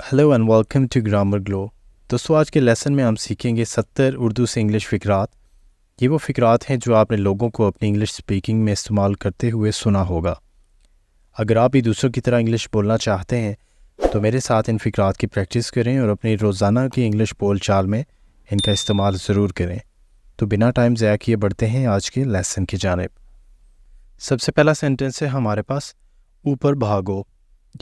Hello and welcome to Grammar Glow. दोस्तों, आज के लेसन में हम सीखेंगे 70 उर्दू से इंग्लिश फ़िक्रात। ये वो फ़िक्रात हैं जो आपने लोगों को अपनी इंग्लिश स्पीकिंग में इस्तेमाल करते हुए सुना होगा। अगर आप भी दूसरों की तरह इंग्लिश बोलना चाहते हैं तो मेरे साथ इन फ़िक्रात की प्रैक्टिस करें और अपनी रोज़ाना की इंग्लिश बोल चाल में इनका इस्तेमाल ज़रूर करें। तो बिना टाइम ज़ाया किए बढ़ते हैं आज के लेसन की जानिब। सबसे पहला सेंटेंस है हमारे पास, ऊपर भागो,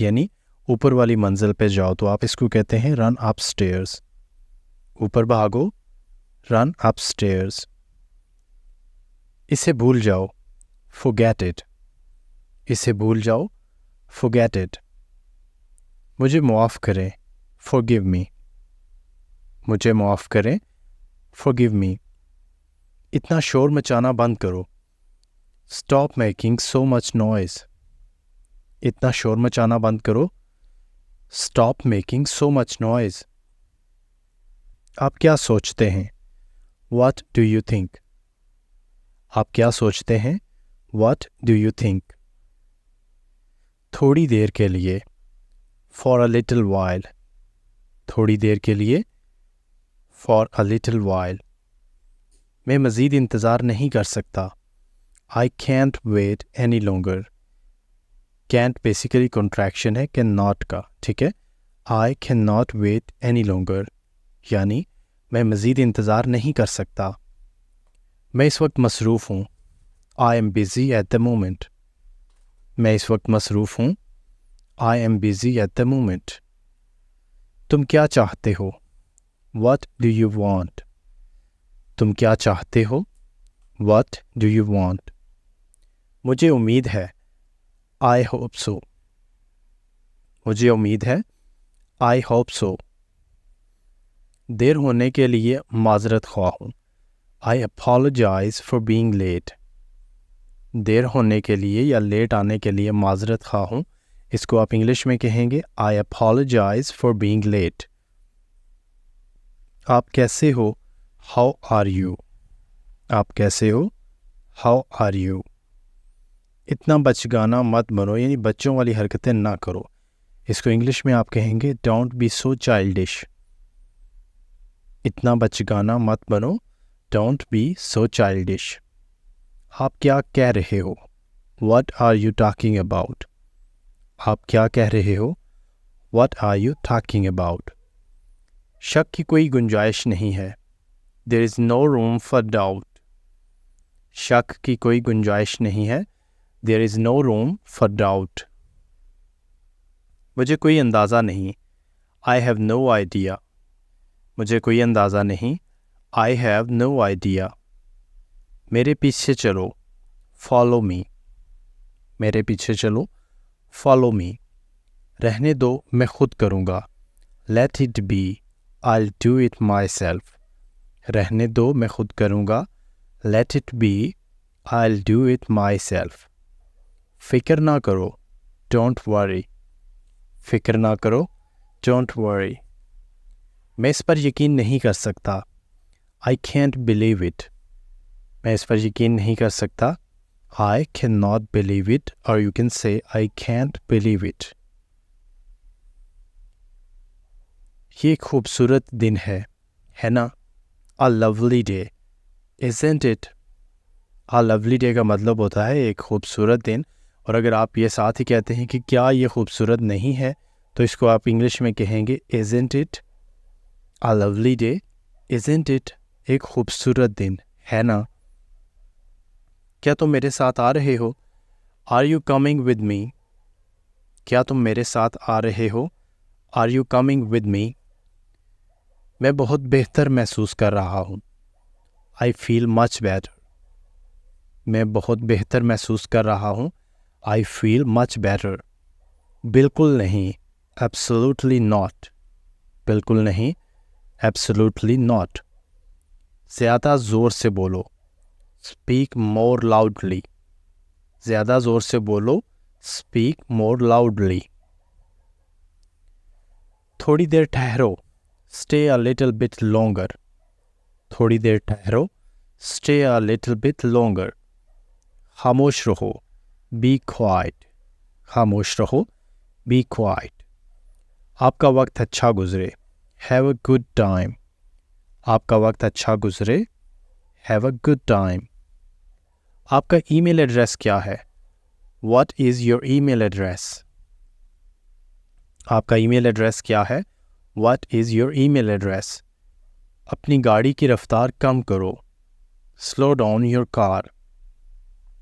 यानी ऊपर वाली मंजिल पे जाओ। तो आप इसको कहते हैं रन अपस्टेयर्स। ऊपर भागो, रन अपस्टेयर्स। इसे भूल जाओ, forget it। इसे भूल जाओ, forget it। मुझे माफ़ करें, forgive me। मुझे माफ़ करें, forgive me। इतना शोर मचाना बंद करो, stop making so much noise। इतना शोर मचाना बंद करो, stop making so much noise। आप क्या सोचते हैं, what do you think। आप क्या सोचते हैं, what do you think। थोड़ी देर के लिए, for a little while। थोड़ी देर के लिए, for a little while। मैं मज़ीद इंतज़ार नहीं कर सकता, I can't wait any longer। can't basically contraction है कैन नॉट का, ठीक है। I cannot wait any longer यानी मैं मज़ीद इंतज़ार नहीं कर सकता। मैं इस वक्त मसरूफ़ हूँ, I am busy at the moment। मैं इस वक्त मसरूफ़ हूँ, I am busy at the moment। तुम क्या चाहते हो, What do you want। तुम क्या चाहते हो, What do you want। मुझे उम्मीद है, I hope so। मुझे उम्मीद है, I hope so। देर होने के लिए माज़रत ख्वाह हूँ, I apologize for being late। देर होने के लिए या लेट आने के लिए माज़रत ख्वाह हूँ, इसको आप इंग्लिश में कहेंगे I apologize for being late। आप कैसे हो, How are you। आप कैसे हो, How are you। इतना बचगाना मत बनो, यानी बच्चों वाली हरकतें ना करो। इसको इंग्लिश में आप कहेंगे डोंट बी सो चाइल्डिश। इतना बचगाना मत बनो, डोंट बी सो चाइल्डिश। आप क्या कह रहे हो, What are you talking about। आप क्या कह रहे हो, What are you talking about। शक की कोई गुंजाइश नहीं है, There is no room for doubt। शक की कोई गुंजाइश नहीं है, There is no room for doubt। मुझे कोई अंदाज़ा नहीं, I have no idea। मुझे कोई अंदाज़ा नहीं, I have no idea। मेरे पीछे चलो, Follow me। मेरे पीछे चलो, Follow me। रहने दो, मैं खुद करूँगा, Let it be, I'll do it myself। रहने दो, मैं खुद करूँगा, Let it be, I'll do it myself। फ़िक्र ना करो, Don't worry। फ़िक्र ना करो, Don't worry। मैं इस पर यकीन नहीं कर सकता, I can't believe it। मैं इस पर यकीन नहीं कर सकता, I cannot believe it, or you can say I can't believe it। ये खूबसूरत दिन है ना, A lovely day, isn't it। A lovely day का मतलब होता है एक खूबसूरत दिन। और अगर आप ये साथ ही कहते हैं कि क्या ये खूबसूरत नहीं है, तो इसको आप इंग्लिश में कहेंगे isn't it। A lovely day, isn't it। एक खूबसूरत दिन है ना। क्या तुम मेरे साथ आ रहे हो, Are you coming with me। क्या तुम मेरे साथ आ रहे हो, Are you coming with me। मैं बहुत बेहतर महसूस कर रहा हूँ, I feel much better। मैं बहुत बेहतर महसूस कर रहा हूँ, I feel much better। बिल्कुल नहीं, Absolutely not। बिल्कुल नहीं, Absolutely not। ज़्यादा ज़ोर से बोलो, Speak more loudly। ज़्यादा ज़ोर से बोलो, Speak more loudly। थोड़ी देर ठहरो, Stay a little bit longer। थोड़ी देर ठहरो, Stay a little bit longer। खामोश रहो, Be quiet। खामोश रहो, Be quiet। आपका वक्त अच्छा गुजरे, हैव अ गुड टाइम। आपका वक्त अच्छा गुजरे, हैव अ गुड टाइम। आपका ईमेल एड्रेस क्या है? What is your email address? आपका ईमेल एड्रेस क्या है? What is your email address? अपनी गाड़ी की रफ्तार कम करो, स्लो डाउन योर कार।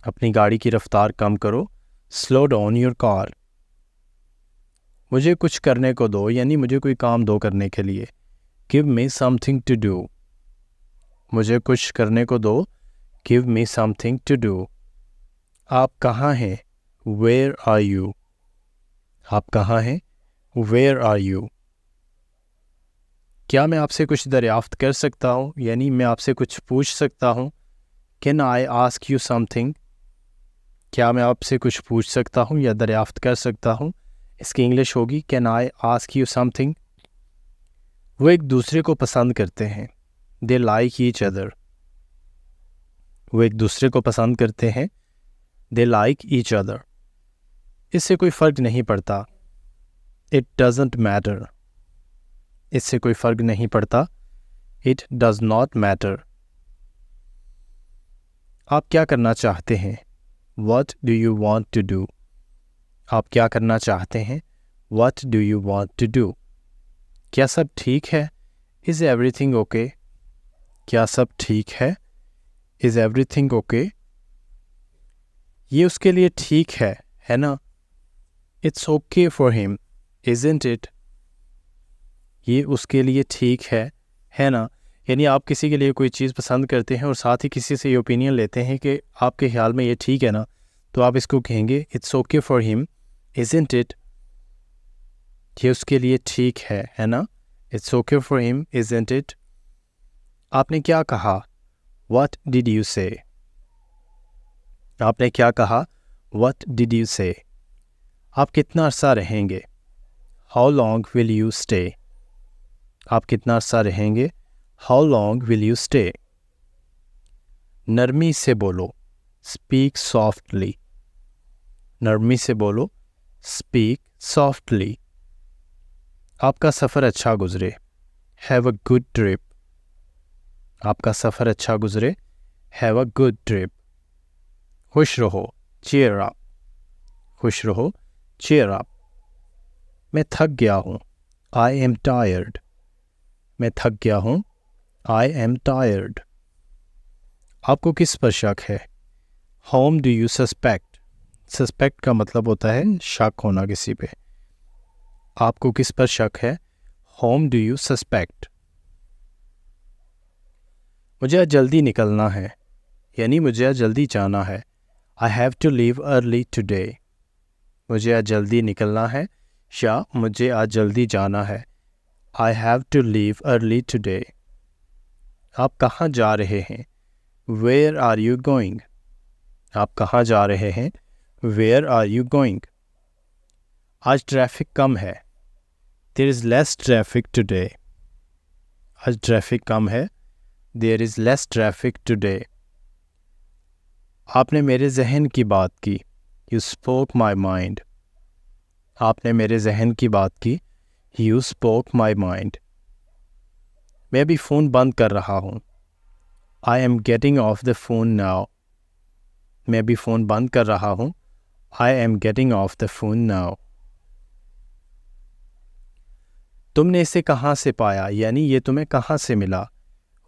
अपनी गाड़ी की रफ्तार कम करो, स्लो डाउन योर कार। मुझे कुछ करने को दो, यानी मुझे कोई काम दो करने के लिए। Give me something to do. मुझे कुछ करने को दो, give me something to do. आप कहाँ हैं? Where are you? आप कहाँ हैं? Where are you? क्या मैं आपसे कुछ दरियाफ्त कर सकता हूँ, यानी मैं आपसे कुछ पूछ सकता हूँ। Can I ask you something? क्या मैं आपसे कुछ पूछ सकता हूँ या दरियाफ्त कर सकता हूँ? इसकी इंग्लिश होगी can I ask you something. वो एक दूसरे को पसंद करते हैं, दे लाइक ईच अदर। वो एक दूसरे को पसंद करते हैं, दे लाइक ईच अदर। इससे कोई फ़र्क नहीं पड़ता, इट डजंट मैटर। इससे कोई फ़र्क नहीं पड़ता, इट डज नॉट मैटर। आप क्या करना चाहते हैं? What do you want to do? आप क्या करना चाहते हैं? What do you want to do? क्या सब ठीक है? Is everything okay? क्या सब ठीक है? Is everything okay? ये उसके लिए ठीक है ना? It's okay for him, isn't it? ये उसके लिए ठीक है ना? यानी आप किसी के लिए कोई चीज़ पसंद करते हैं और साथ ही किसी से ये ओपिनियन लेते हैं कि आपके ख्याल में ये ठीक है ना, तो आप इसको कहेंगे it's okay for him, isn't it? ये उसके लिए ठीक है ना? It's okay for him, isn't it? आपने क्या कहा? व्हाट डिड यू से? आपने क्या कहा? व्हाट डिड यू से? आप कितना अरसा रहेंगे? How long will you stay? आप कितना अरसा रहेंगे? How long will you stay? नरमी से बोलो, स्पीक सॉफ्टली। नरमी से बोलो, स्पीक सॉफ्टली। आपका सफ़र अच्छा गुजरे, हैव अ गुड ट्रिप। आपका सफ़र अच्छा गुजरे, हैव अ गुड ट्रिप। खुश रहो, चीयर अप। खुश रहो, चीयर अप। मैं थक गया हूँ, आई एम टायर्ड। मैं थक गया हूँ, आई एम टायर्ड। आपको किस पर शक है? Home do you suspect? Suspect का मतलब होता है शक होना किसी पे। आपको किस पर शक है? Home do you suspect. मुझे आज जल्दी निकलना है, यानी मुझे आज जल्दी जाना है। I have to leave early today. मुझे आज जल्दी निकलना है या मुझे आज जल्दी जाना है। I have to leave early today. आप कहाँ जा रहे हैं? Where are you going? आप कहाँ जा रहे हैं? Where are you going? आज ट्रैफिक कम है, there is less traffic today. आज ट्रैफिक कम है, there is less traffic today. आपने मेरे जहन की बात की, यू स्पोक माई माइंड। आपने मेरे जहन की बात की, यू स्पोक माई माइंड। मैं अभी फ़ोन बंद कर रहा हूँ, I am getting off the phone now. मैं अभी फ़ोन बंद कर रहा हूँ, I am getting off the phone now. तुमने इसे कहाँ से पाया, यानी ये तुम्हें कहाँ से मिला।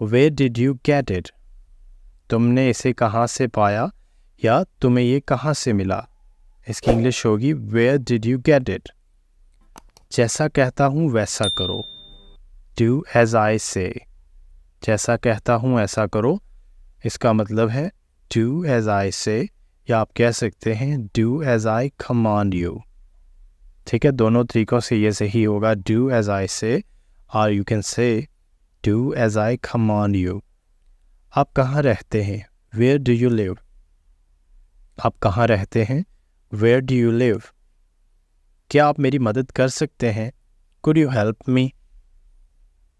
Where did you get it? तुमने इसे कहाँ से पाया या तुम्हें ये कहाँ से मिला। इसकी इंग्लिश होगी where did you get it. जैसा कहता हूँ वैसा करो, डू एज आई से। जैसा कहता हूँ ऐसा करो, इसका मतलब है डू एज आई से, या आप कह सकते हैं do as I command you. ठीक है, दोनों तरीक़ों से ये सही होगा, डू एज आई से, और you can say do as I command you. आप कहाँ रहते हैं? Where do you live? आप कहाँ रहते हैं? Where do you live? क्या आप मेरी मदद कर सकते हैं? Could you help me?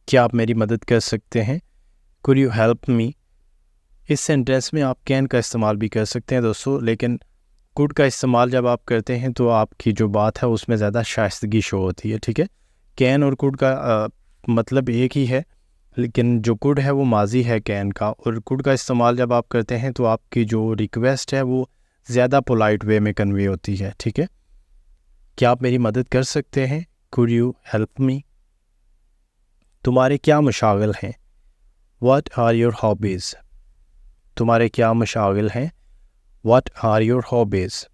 क्या आप मेरी मदद कर सकते हैं? Could you help me? इस सेंटेंस में आप कैन का इस्तेमाल भी कर सकते हैं दोस्तों, लेकिन कुड का इस्तेमाल जब आप करते हैं तो आपकी जो बात है उसमें ज़्यादा शाइस्तगी शो होती है। ठीक है, कैन और कुड का मतलब एक ही है, लेकिन जो कुड है वो माजी है कैन का, और कुड का इस्तेमाल जब आप करते हैं तो आपकी जो रिक्वेस्ट है वो ज़्यादा पोलाइट वे में कन्वे होती है। ठीक है, क्या आप मेरी मदद कर सकते हैं? Could you help me? तुम्हारे क्या मशागिल हैं? What are your hobbies? तुम्हारे क्या मशागिल हैं? What are your hobbies?